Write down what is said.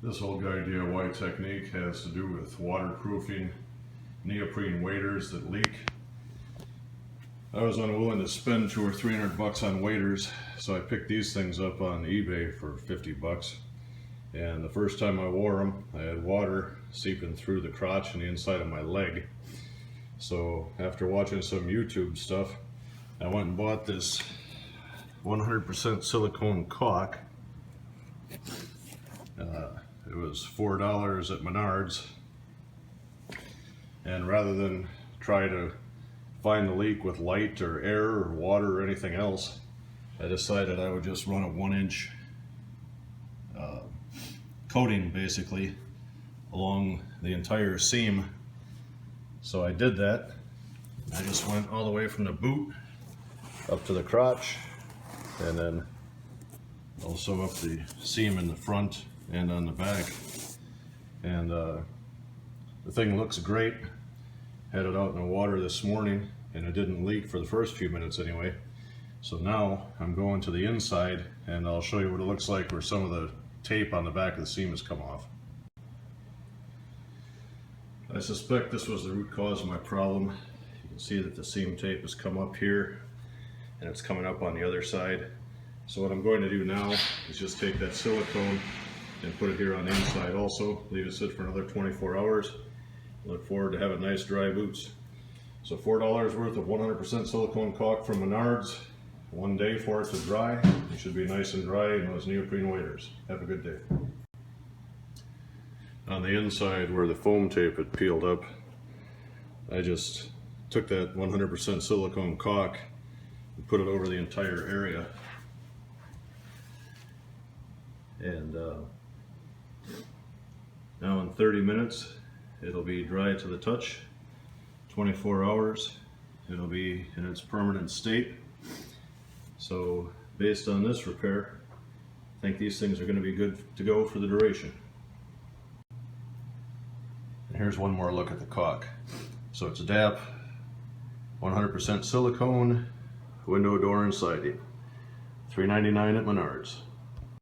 This old guy DIY technique has to do with waterproofing neoprene waders that leak. I was unwilling to spend $200 or $300 on waders, so I picked these things up on eBay for 50 bucks. And the first time I wore them, I had water seeping through the crotch and the inside of my leg. So after watching some YouTube stuff, I went and bought this 100% silicone caulk. It was $4 at Menards, and rather than try to find the leak with light or air or water or anything else, I decided I would just run a 1-inch coating basically along the entire seam. So I did that. I just went all the way from the boot up to the crotch, and then also up the seam in the front and on the back. And the thing looks great. Had it out in the water this morning and it didn't leak for the first few minutes anyway. So now I'm going to the inside and I'll show you what it looks like where some of the tape on the back of the seam has come off. I suspect this was the root cause of my problem. You can see that the seam tape has come up here and it's coming up on the other side. So what I'm going to do now is just take that silicone and put it here on the inside also. Leave it sit for another 24 hours. Look forward to having nice dry boots. So $4 worth of 100% silicone caulk from Menards. 1 day for it to dry. It should be nice and dry in those neoprene waders. Have a good day. On the inside where the foam tape had peeled up, I just took that 100% silicone caulk and put it over the entire area. And now in 30 minutes it'll be dry to the touch. 24 hours it'll be in its permanent state. So based on this repair, I think these things are going to be good to go for the duration. And here's one more look at the caulk. So it's a DAP 100% silicone window, door, and siding. $3.99 at Menards.